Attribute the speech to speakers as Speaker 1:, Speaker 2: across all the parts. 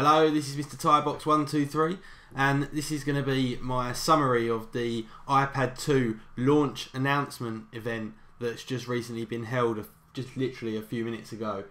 Speaker 1: Hello, this is Mr. Tybox123 and this is going to be my summary of the iPad 2 launch announcement event that's just recently been held just literally a few minutes ago.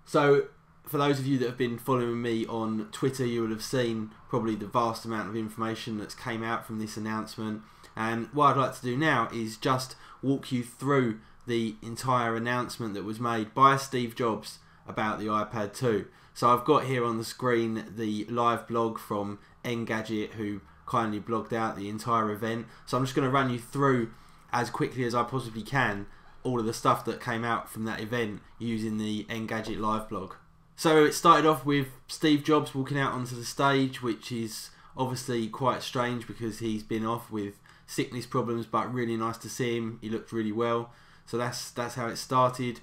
Speaker 1: So for those of you that have been following me on Twitter, you will have seen probably the vast amount of information that's came out from this announcement, and what I'd like to do now is just walk you through the entire announcement that was made by Steve Jobs about the iPad 2. So I've got here on the screen the live blog from Engadget, who kindly blogged out the entire event. So I'm just going to run you through as quickly as I possibly can all of the stuff that came out from that event using the Engadget live blog. So it started off with Steve Jobs walking out onto the stage, which is obviously quite strange because he's been off with sickness problems, but really nice to see him. He looked really well. So that's how it started.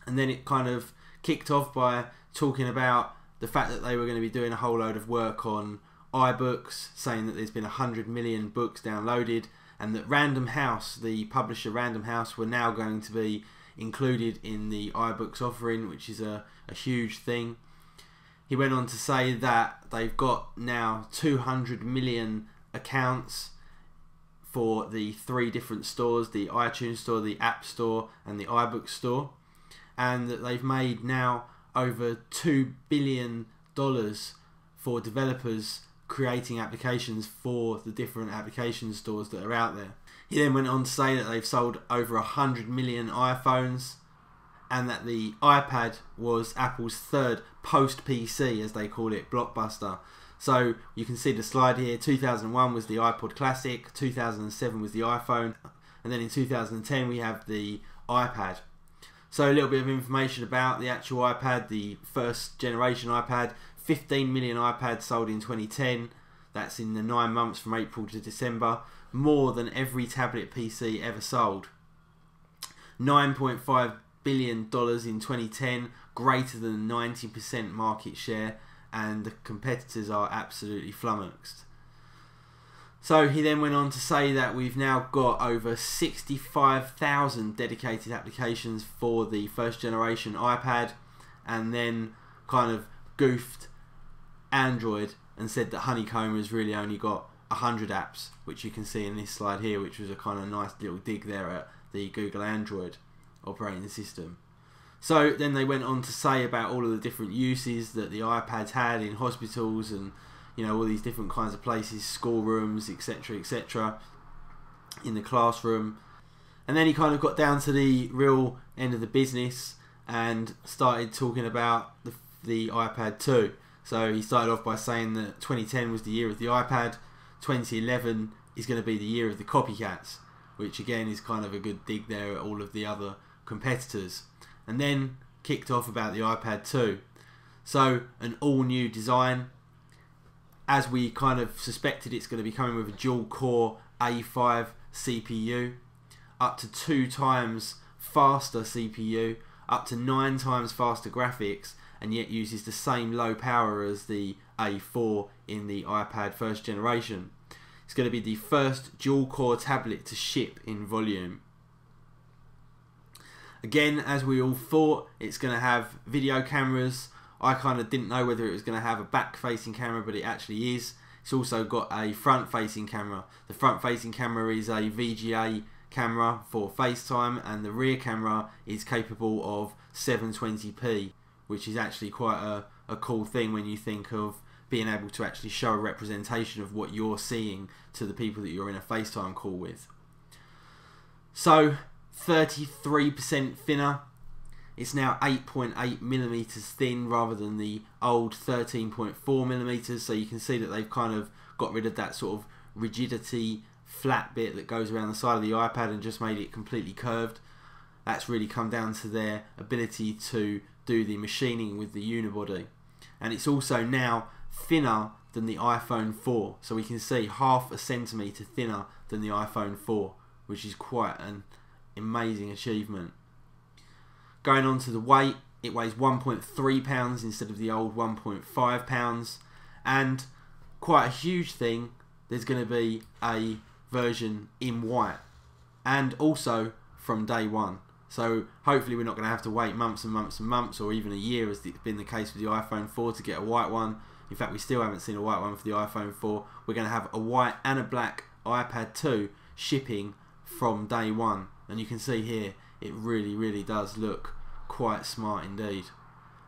Speaker 1: And then it kind of kicked off by talking about the fact that they were going to be doing a whole load of work on iBooks, saying that there's been 100 million books downloaded, and that Random House, the publisher Random House, were now going to be included in the iBooks offering, which is a huge thing. He went on to say that they've got now 200 million accounts for the 3 different stores, the iTunes store, the App Store and the iBooks store, and that they've made now over $2 billion for developers creating applications for the different application stores that are out there. He then went on to say that they've sold over 100 million iPhones, and that the iPad was Apple's 3rd post-PC, as they call it, blockbuster. So you can see the slide here. 2001 was the iPod Classic, 2007 was the iPhone, and then in 2010 we have the iPad. So a little bit of information about the actual iPad, the first generation iPad. 15 million iPads sold in 2010. That's in the 9 months from April to December. More than every tablet PC ever sold. $9.5 billion in 2010, greater than 90% market share, and the competitors are absolutely flummoxed. So he then went on to say that we've now got over 65,000 dedicated applications for the first generation iPad, and then kind of goofed Android and said that Honeycomb has really only got 100 apps, which you can see in this slide here, which was a kind of nice little dig there at the Google Android operating system. So then they went on to say about all of the different uses that the iPads had in hospitals and, you know, all these different kinds of places, schoolrooms, etc., etc., in the classroom. And then he kind of got down to the real end of the business and started talking about the iPad 2. So he started off by saying that 2010 was the year of the iPad, 2011 is going to be the year of the copycats, which again is kind of a good dig there at all of the other competitors. And then kicked off about the iPad 2. So an all new design. As we kind of suspected, it's going to be coming with a dual core A5 CPU, up to 2 times faster CPU, up to 9 times faster graphics, and yet uses the same low power as the A4 in the iPad first generation. It's going to be the first dual core tablet to ship in volume. Again, as we all thought, it's going to have video cameras. I kind of didn't know whether it was going to have a back-facing camera, but it actually is. It's also got a front-facing camera. The front-facing camera is a VGA camera for FaceTime, and the rear camera is capable of 720p, which is actually quite a cool thing when you think of being able to actually show a representation of what you're seeing to the people that you're in a FaceTime call with. So 33% thinner. It's now 8.8 millimeters thin rather than the old 13.4 millimeters. So you can see that they've kind of got rid of that sort of rigidity flat bit that goes around the side of the iPad and just made it completely curved. That's really come down to their ability to do the machining with the unibody. And it's also now thinner than the iPhone 4. So we can see 0.5 centimeter thinner than the iPhone 4, which is quite an amazing achievement. Going on to the weight, it weighs 1.3 pounds instead of the old 1.5 pounds, and quite a huge thing, there's going to be a version in white, and also from day one. So hopefully we're not going to have to wait months and months and months, or even a year as it's been the case with the iPhone 4 to get a white one. In fact, we still haven't seen a white one for the iPhone 4. We're going to have a white and a black iPad 2 shipping from day one. And you can see here, it really does look quite smart indeed.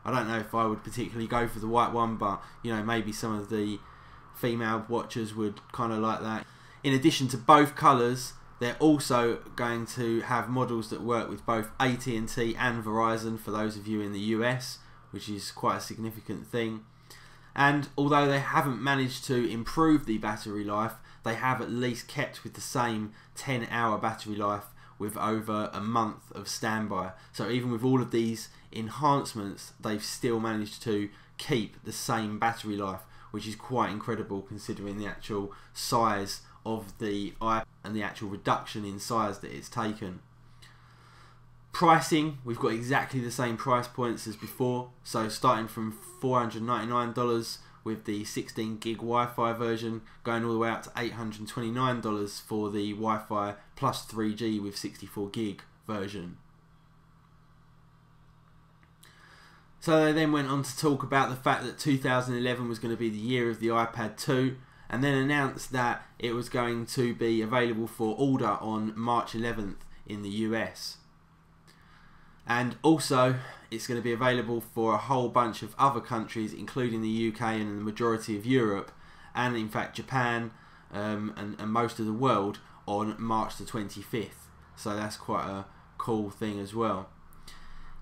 Speaker 1: I don't know if I would particularly go for the white one, but you know, maybe some of the female watchers would kind of like that. In addition to both colours, they're also going to have models that work with both AT&T and Verizon for those of you in the US, which is quite a significant thing. And although they haven't managed to improve the battery life, they have at least kept with the same 10-hour battery life with over a month of standby. So even with all of these enhancements, they've still managed to keep the same battery life, which is quite incredible considering the actual size of the iPad and the actual reduction in size that it's taken. Pricing, we've got exactly the same price points as before, so starting from $499 with the 16 gig Wi-Fi version, going all the way up to $829 for the Wi-Fi plus 3G with 64 gig version. So they then went on to talk about the fact that 2011 was going to be the year of the iPad 2, and then announced that it was going to be available for order on March 11th in the US. And also, it's going to be available for a whole bunch of other countries, including the UK and the majority of Europe, and in fact Japan and most of the world on March the 25th. So that's quite a cool thing as well.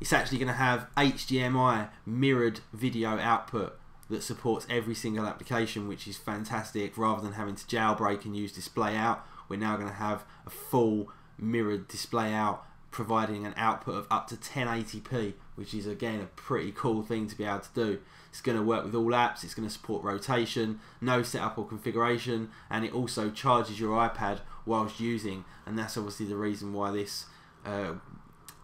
Speaker 1: It's actually going to have HDMI mirrored video output that supports every single application, which is fantastic. Rather than having to jailbreak and use display out, we're now going to have a full mirrored display out, providing an output of up to 1080p, which is again a pretty cool thing to be able to do. It's going to work with all apps, it's going to support rotation, no setup or configuration, and it also charges your iPad whilst using, and that's obviously the reason why this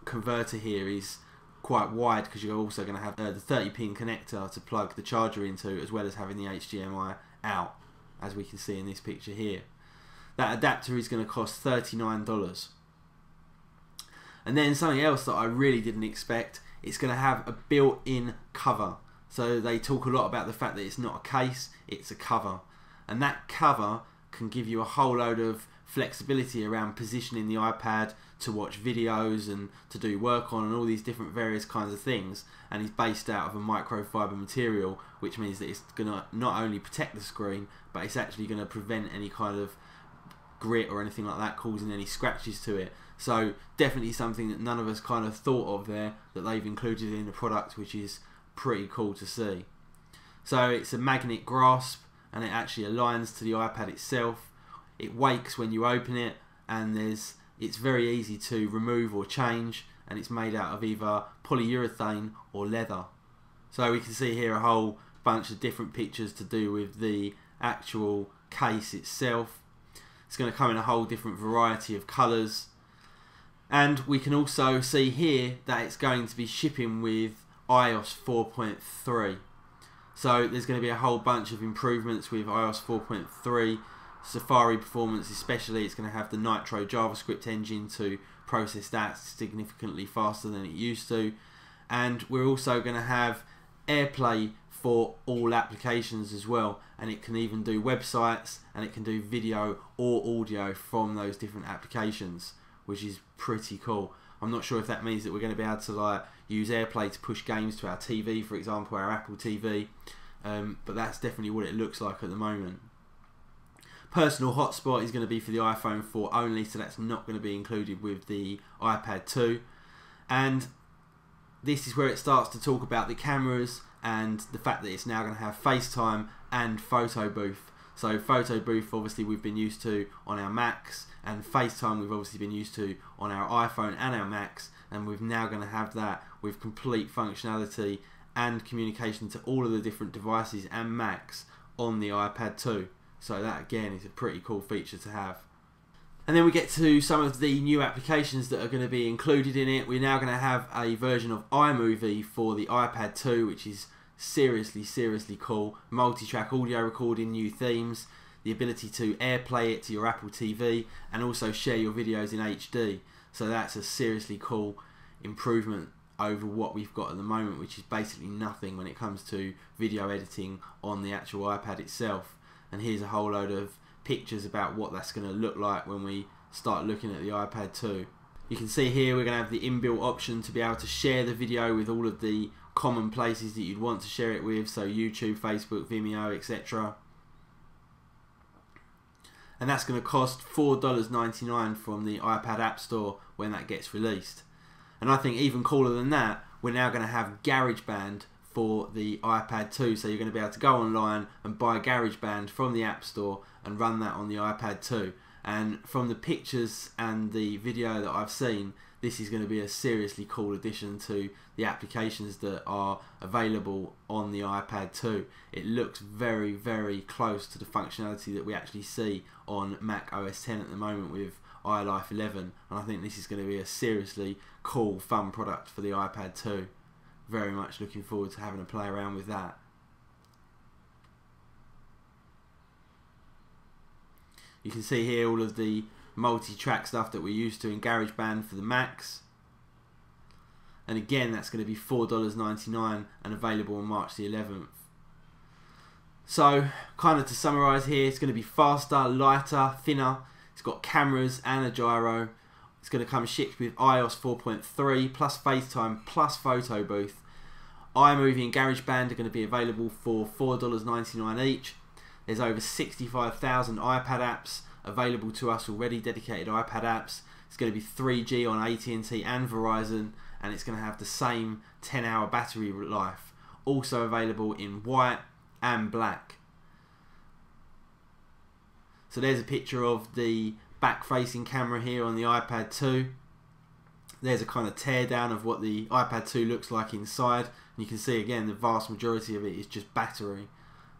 Speaker 1: converter here is quite wide, because you're also going to have the 30-pin connector to plug the charger into, as well as having the HDMI out, as we can see in this picture here. That adapter is going to cost $39. And then something else that I really didn't expect, it's going to have a built-in cover. So they talk a lot about the fact that it's not a case, it's a cover. And that cover can give you a whole load of flexibility around positioning the iPad to watch videos and to do work on and all these different various kinds of things. And it's based out of a microfiber material, which means that it's going to not only protect the screen, but it's actually going to prevent any kind of grit or anything like that causing any scratches to it. So definitely something that none of us kind of thought of there, that they've included in the product, which is pretty cool to see. So it's a magnet grasp, and it actually aligns to the iPad itself. It wakes when you open it, and it's very easy to remove or change, and it's made out of either polyurethane or leather. So we can see here a whole bunch of different pictures to do with the actual case itself. It's going to come in a whole different variety of colours. And we can also see here that it's going to be shipping with iOS 4.3. So there's going to be a whole bunch of improvements with iOS 4.3. Safari performance especially, it's going to have the Nitro JavaScript engine to process that significantly faster than it used to. And we're also going to have AirPlay for all applications as well, and it can even do websites, and it can do video or audio from those different applications, which is pretty cool. I'm not sure if that means that we're going to be able to like use AirPlay to push games to our TV, for example, our Apple TV, but that's definitely what it looks like at the moment. Personal hotspot is going to be for the iPhone 4 only, so that's not going to be included with the iPad 2. And this is where it starts to talk about the cameras and the fact that it's now going to have FaceTime and Photo Booth. So Photo Booth obviously we've been used to on our Macs, and FaceTime we've obviously been used to on our iPhone and our Macs, and we're now going to have that with complete functionality and communication to all of the different devices and Macs on the iPad 2. So that again is a pretty cool feature to have. And then we get to some of the new applications that are going to be included in it. We're now going to have a version of iMovie for the iPad 2, which is seriously cool. Multi-track audio recording, new themes, the ability to AirPlay it to your Apple TV, and also share your videos in HD. So that's a seriously cool improvement over what we've got at the moment, which is basically nothing when it comes to video editing on the actual iPad itself. And here's a whole load of pictures about what that's going to look like when we start looking at the iPad 2. You can see here we're going to have the inbuilt option to be able to share the video with all of the common places that you'd want to share it with, so YouTube, Facebook, Vimeo, etc. And that's going to cost $4.99 from the iPad App Store when that gets released. And I think even cooler than that, we're now going to have GarageBand for the iPad 2, so you're going to be able to go online and buy GarageBand from the App Store and run that on the iPad 2. And from the pictures and the video that I've seen, this is going to be a seriously cool addition to the applications that are available on the iPad 2. It looks very, very close to the functionality that we actually see on Mac OS X at the moment with iLife 11, and I think this is going to be a seriously cool, fun product for the iPad 2. Very much looking forward to having a play around with that. You can see here all of the multi-track stuff that we're used to in GarageBand for the Macs. And again, that's going to be $4.99 and available on March the 11th. So, kind of to summarise here, it's going to be faster, lighter, thinner. It's got cameras and a gyro. It's going to come shipped with iOS 4.3 plus FaceTime plus photo booth. iMovie and GarageBand are going to be available for $4.99 each. There's over 65,000 iPad apps available to us already, dedicated iPad apps. It's going to be 3G on AT&T and Verizon, and it's going to have the same 10-hour battery life. Also available in white and black. So there's a picture of the back-facing camera here on the iPad 2. There's a kind of teardown of what the iPad 2 looks like inside. And you can see again the vast majority of it is just battery.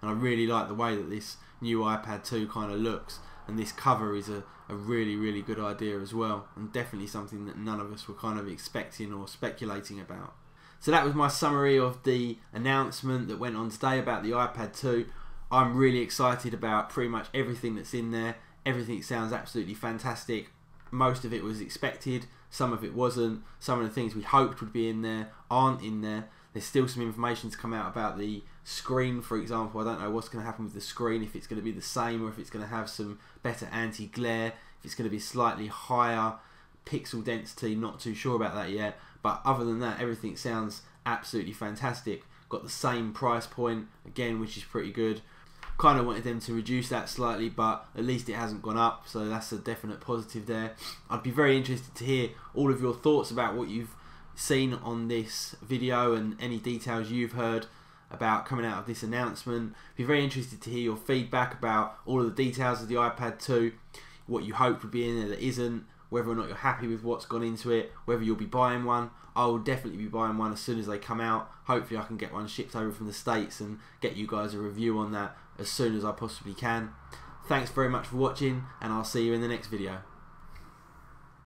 Speaker 1: And I really like the way that this new iPad 2 kind of looks. And this cover is a really, really good idea as well. And definitely something that none of us were kind of expecting or speculating about. So that was my summary of the announcement that went on today about the iPad 2. I'm really excited about pretty much everything that's in there. Everything sounds absolutely fantastic. Most of it was expected, some of it wasn't. Some of the things we hoped would be in there aren't in there. There's still some information to come out about the screen, for example. I don't know what's going to happen with the screen, if it's going to be the same or if it's going to have some better anti-glare, if it's going to be slightly higher pixel density, not too sure about that yet. But other than that, everything sounds absolutely fantastic. Got the same price point, again, which is pretty good. Kind of wanted them to reduce that slightly, but at least it hasn't gone up, so that's a definite positive there. I'd be very interested to hear all of your thoughts about what you've seen on this video and any details you've heard about coming out of this announcement. Be very interested to hear your feedback about all of the details of the iPad 2, what you hoped would be in there that isn't, whether or not you're happy with what's gone into it, whether you'll be buying one. I will definitely be buying one as soon as they come out. Hopefully I can get one shipped over from the States and get you guys a review on that as soon as I possibly can. Thanks very much for watching, and I'll see you in the next video.